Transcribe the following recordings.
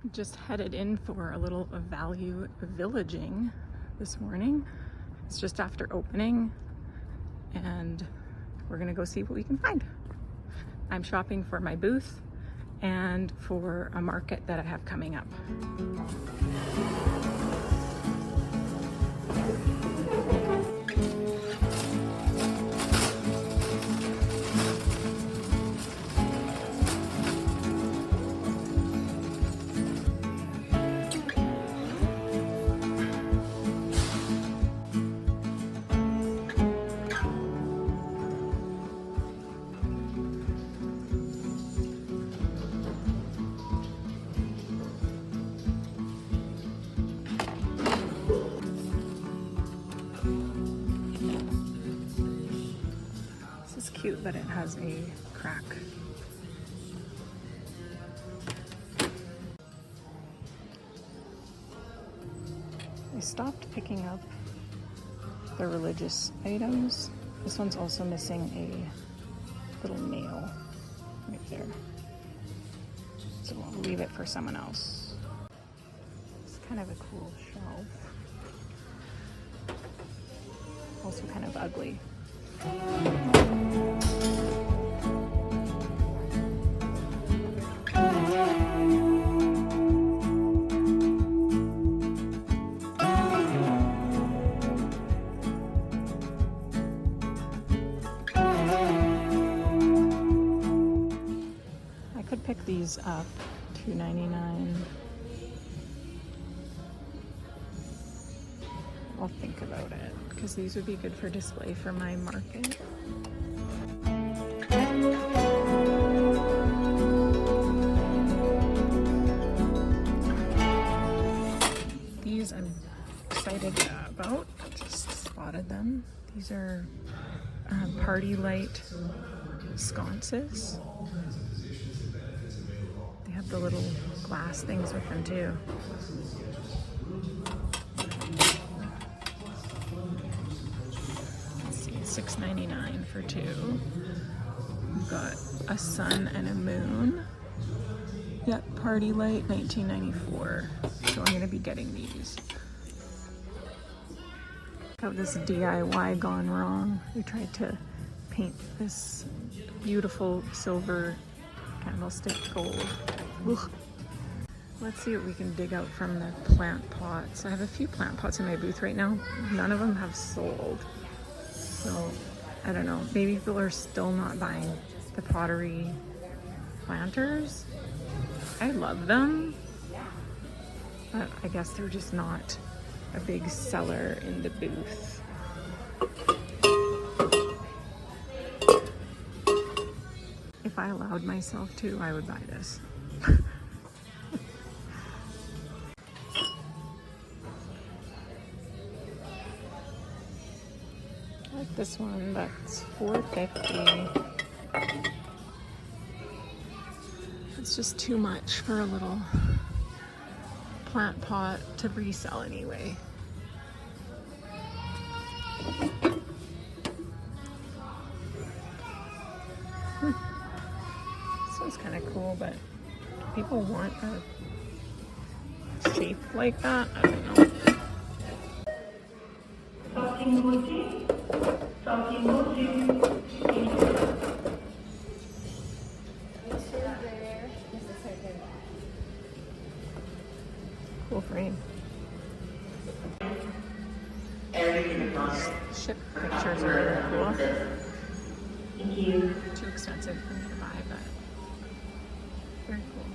Just headed in for a little value villaging this morning. It's just after opening and we're gonna go see what we can find. I'm shopping for my booth and for a market that I have coming up. Cute, but it has a crack. I stopped picking up the religious items. This one's also missing a little nail right there. So I'll leave it for someone else. It's kind of a cool shelf. Also kind of ugly. I could pick these up, $2.99. I'll think about it, because these would be good for display for my market. These I'm excited about. Just spotted them. These are party light sconces. They have the little glass things with them too. $6.99 for two. We've got a sun and a moon. Yep, party light, $19.94. So I'm gonna be getting these. Got this DIY gone wrong. We tried to paint this beautiful silver candlestick gold. Ugh. Let's see what we can dig out from the plant pots. I have a few plant pots in my booth right now. None of them have sold. So, I don't know, maybe people are still not buying the pottery planters. I love them, but I guess they're just not a big seller in the booth. If I allowed myself to, I would buy this. This one, that's $4.50. It's just too much for a little plant pot to resell anyway. This one's kind of cool, but people want a shape like that? I don't know. Cool frame. Ship pictures are really cool. Thank you. Too expensive for me to buy, but very cool.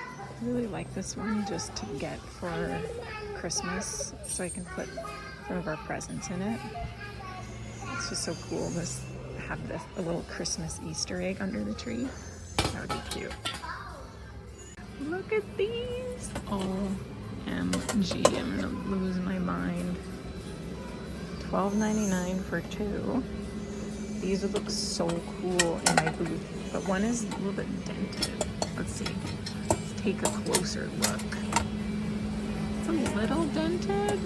I really like this one just to get for Christmas, so I can put some of our presents in it. It's just so cool to have a little Christmas Easter egg under the tree. That would be cute. Look at these! OMG, I'm gonna lose my mind. $12.99 for two. These would look so cool in my booth, but one is a little bit dented. Let's see. Let's take a closer look. It's a little dented.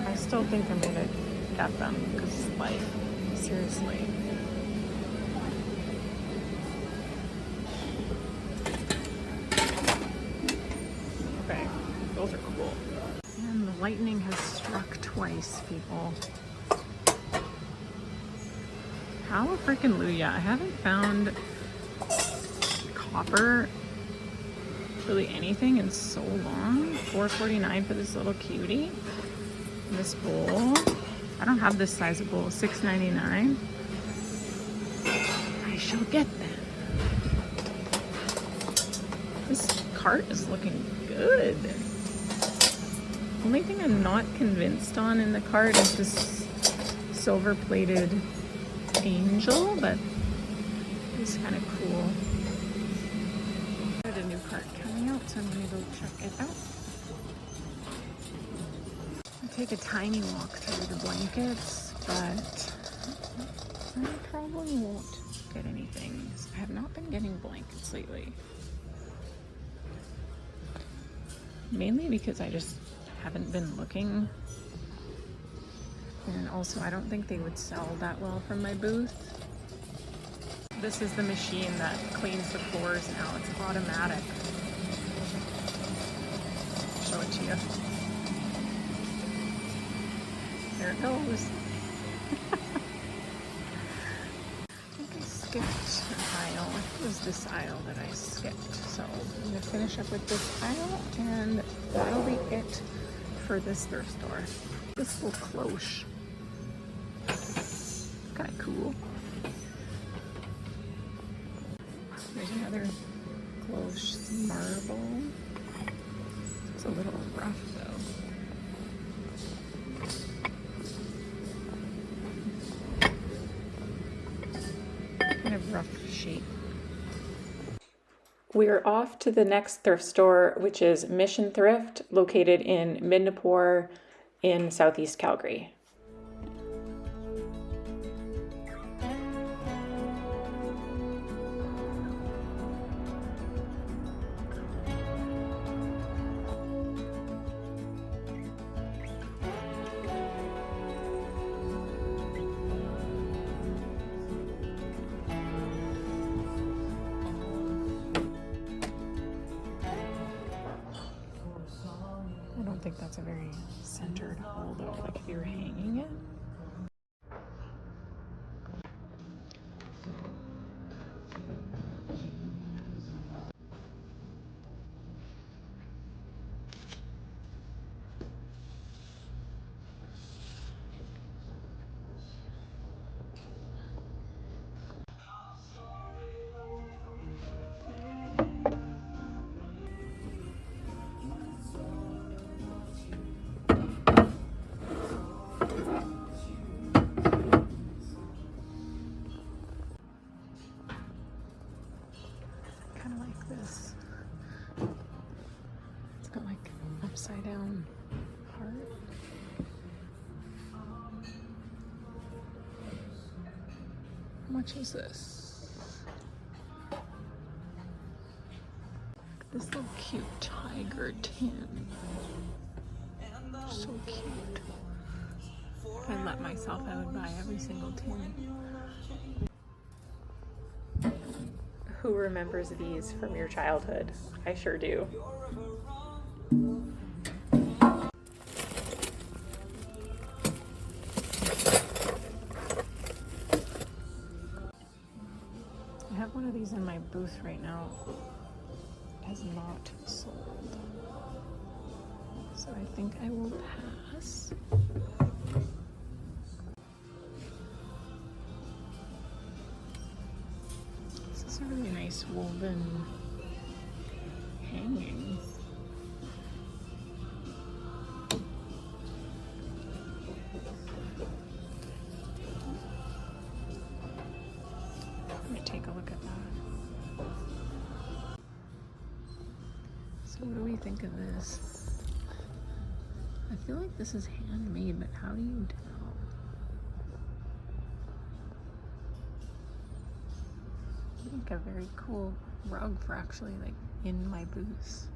Price still think I'm gonna get them because, like, seriously. Okay, those are cool. And the lightning has struck twice, people. How freaking Luya. I haven't found copper, really anything, in so long. $4.49 for this little cutie. And this bowl. I don't have this size of bowl. $6.99. I shall get them. This cart is looking good. Only thing I'm not convinced on in the cart is this silver-plated angel, but it's kind of cool. There's a new cart coming out, so I'm gonna go check it out. I'll take a tiny walk through the blankets, but I probably won't get anything. I have not been getting blankets lately. Mainly because I just haven't been looking. And also, I don't think they would sell that well from my booth. This is the machine that cleans the floors now. It's automatic. I'll show it to you. There it goes. I think I skipped an aisle. I think it was this aisle that I skipped. So I'm gonna finish up with this aisle, and that'll be it for this thrift store. This little cloche. Kind of cool. There's another cloche marble. It's a little rough though. Kind of rough shape. We're off to the next thrift store, which is Mission Thrift, located in Midnapore in Southeast Calgary. I don't think that's a very centered hole though, like if you were hanging it. This. It's got like upside down heart. How much is this? This little cute tiger tin. So cute. If I let myself, I would buy every single tin. Who remembers these from your childhood? I sure do. I have one of these in my booth right now. It has not sold. So I think I will pass. A really nice woven hanging. Let me take a look at that. So what do we think of this? I feel like this is handmade, but how do you tell? Like a very cool rug for actually like in my booth.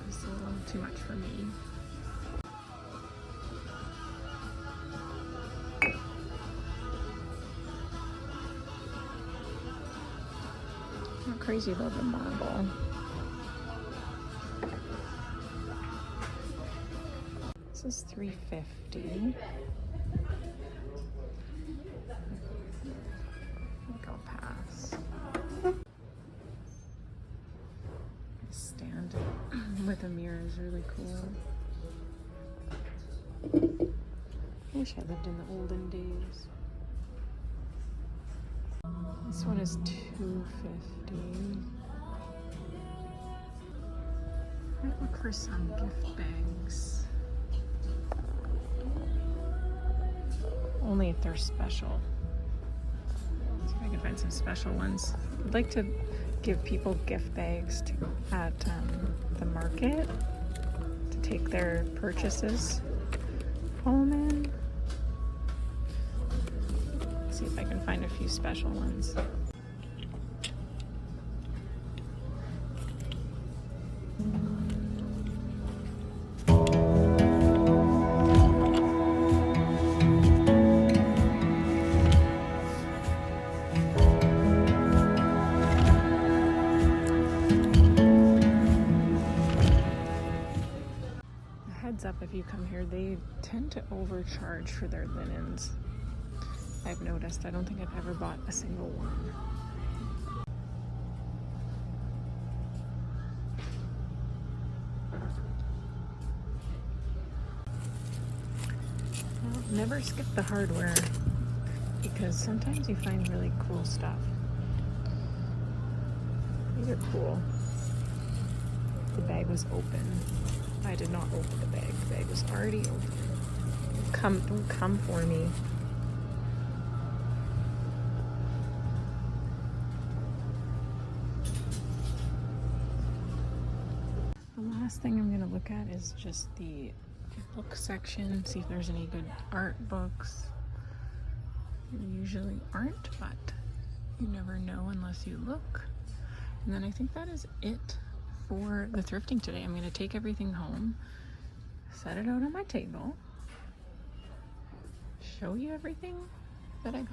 It's a little too much for me. Not crazy about the marble. This is $3.50. I'll pass. Stand with a mirror is really cool. I wish I lived in the olden days. This one is $2.50. Might look for some gift bags. Only if they're special. See if I can find some special ones. I'd like to give people gift bags at the market to take their purchases home in. Let's see if I can find a few special ones. Up if you come here, they tend to overcharge for their linens. I've noticed. I don't think I've ever bought a single one. Well, never skip the hardware because sometimes you find really cool stuff. These are cool. The bag was open. I did not open the bag. The bag was already open. Don't come for me. The last thing I'm going to look at is just the book section. See if there's any good art books. There usually aren't, but you never know unless you look. And then I think that is it for the thrifting today. I'm going to take everything home, set it out on my table, show you everything that I got.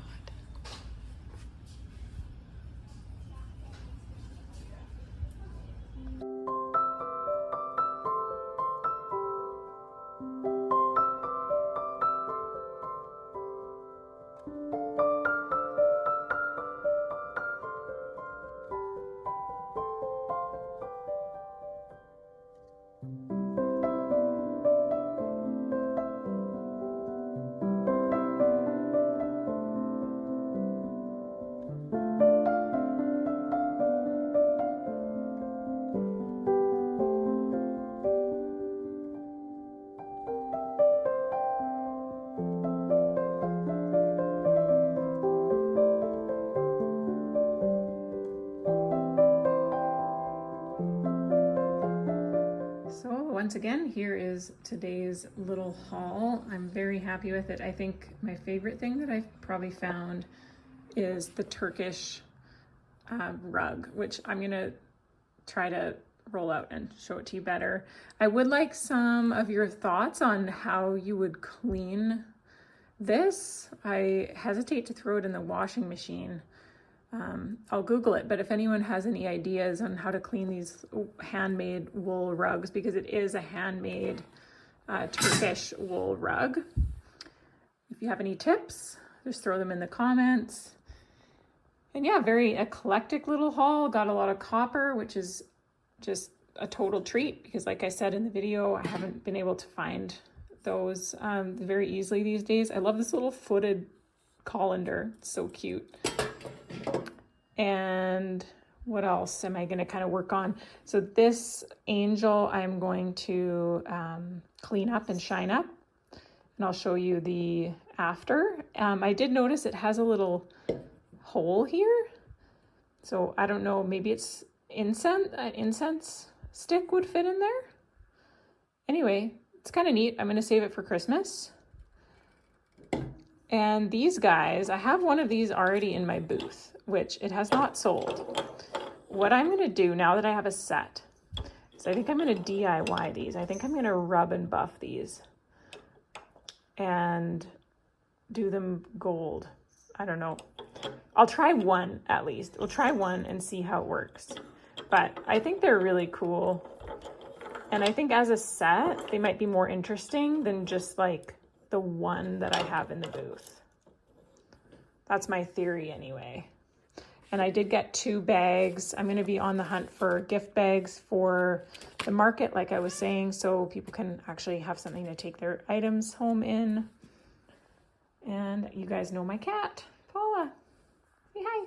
Once again, here is today's little haul. I'm very happy with it. I think my favorite thing that I've probably found is the Turkish rug, which I'm gonna try to roll out and show it to you better. I would like some of your thoughts on how you would clean this. I hesitate to throw it in the washing machine. I'll Google it, but if anyone has any ideas on how to clean these handmade wool rugs, because it is a handmade Turkish wool rug. If you have any tips, just throw them in the comments. And yeah, very eclectic little haul. Got a lot of copper, which is just a total treat because like I said in the video, I haven't been able to find those very easily these days. I love this little footed colander. It's so cute. And what else am I going to kind of work on? So this angel I'm going to clean up and shine up, and I'll show you the after. I did notice it has a little hole here, so I don't know, maybe it's incense stick would fit in there. Anyway, it's kind of neat. I'm going to save it for Christmas. And these guys, I have one of these already in my booth, which it has not sold. What I'm going to do now that I have a set So I think I'm gonna DIY these. I think I'm gonna rub and buff these and do them gold. I don't know. I'll try one at least. We'll try one and see how it works. But I think they're really cool. And I think as a set, they might be more interesting than just like the one that I have in the booth. That's my theory anyway. And I did get 2 bags. I'm gonna be on the hunt for gift bags for the market, like I was saying, so people can actually have something to take their items home in. And you guys know my cat, Paula. Say hi.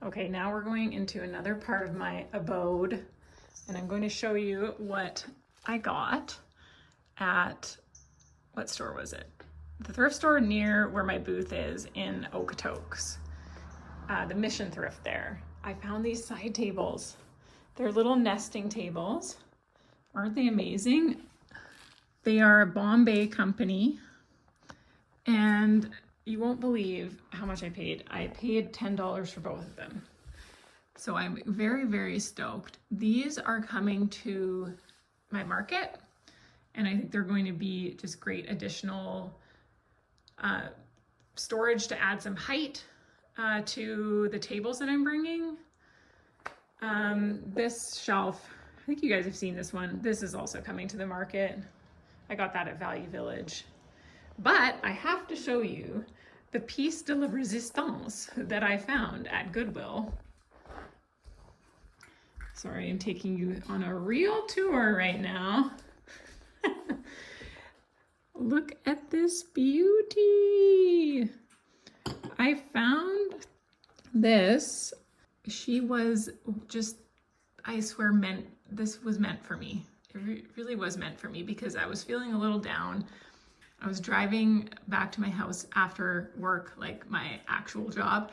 Okay, now we're going into another part of my abode, and I'm going to show you what I got at, what store was it? The thrift store near where my booth is in OKOTOKS. The Mission Thrift there. I found these side tables. They're little nesting tables. Aren't they amazing? They are a Bombay company, and you won't believe how much I paid. I paid $10 for both of them. So I'm very, very stoked. These are coming to my market, and I think they're going to be just great additional storage to add some height to the tables that I'm bringing. This shelf, I think you guys have seen this one. This is also coming to the market. I got that at Value Village. But I have to show you the piece de la resistance that I found at Goodwill. Sorry, I'm taking you on a real tour right now. Look at this beauty. I found this. She was just, I swear, this was meant for me. It really was meant for me because I was feeling a little down. I was driving back to my house after work, like my actual job,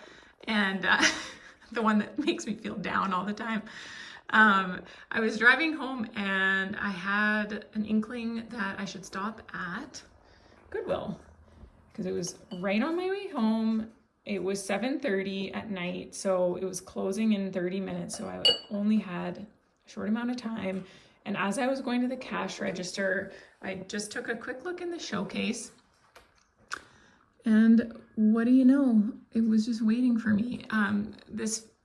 and the one that makes me feel down all the time. I was driving home and I had an inkling that I should stop at Goodwill because it was right on my way home. It was 7:30 at night, so it was closing in 30 minutes, so I only had a short amount of time. And as I was going to the cash register, I just took a quick look in the showcase. And what do you know? It was just waiting for me.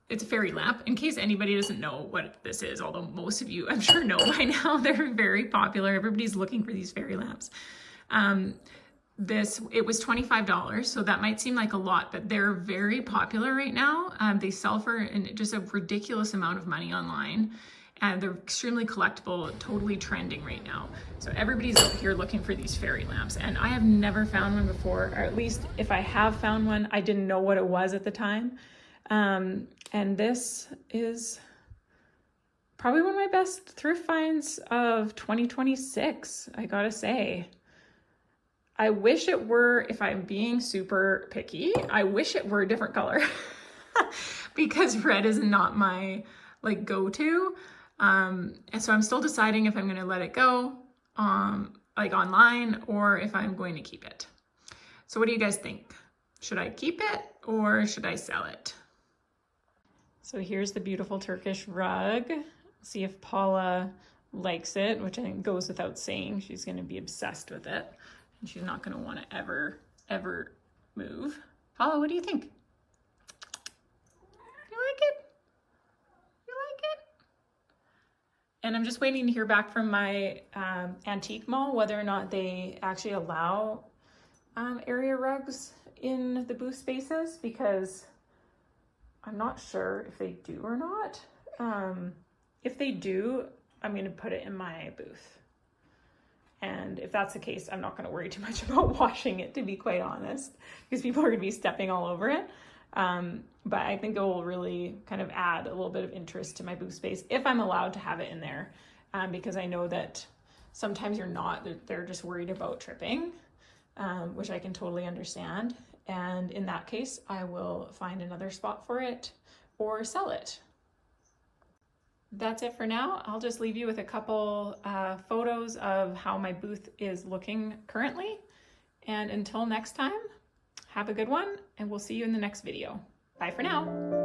It's a fairy lamp. In case anybody doesn't know what this is, although most of you, I'm sure, know by now, they're very popular. Everybody's looking for these fairy lamps. It was $25, so that might seem like a lot, but they're very popular right now. They sell for just a ridiculous amount of money online, and they're extremely collectible, totally trending right now. So everybody's out here looking for these fairy lamps, and I have never found one before, or at least if I have found one, I didn't know what it was at the time. And this is probably one of my best thrift finds of 2026, I gotta say. I wish it were, if I'm being super picky, I wish it were a different color because red is not my like go-to. And so I'm still deciding if I'm gonna let it go like online or if I'm going to keep it. So what do you guys think? Should I keep it or should I sell it? So here's the beautiful Turkish rug. See if Paula likes it, which I think goes without saying. She's gonna be obsessed with it. And she's not gonna wanna ever move. Paula, what do you think? You like it? You like it? And I'm just waiting to hear back from my antique mall whether or not they actually allow area rugs in the booth spaces, because I'm not sure if they do or not. If they do, I'm gonna put it in my booth. And if that's the case, I'm not gonna worry too much about washing it, to be quite honest, because people are gonna be stepping all over it. But I think it will really kind of add a little bit of interest to my booth space if I'm allowed to have it in there. Because I know that sometimes you're not, they're just worried about tripping, which I can totally understand. And in that case, I will find another spot for it or sell it. That's it for now. I'll just leave you with a couple photos of how my booth is looking currently. And until next time, have a good one, and we'll see you in the next video. Bye for now.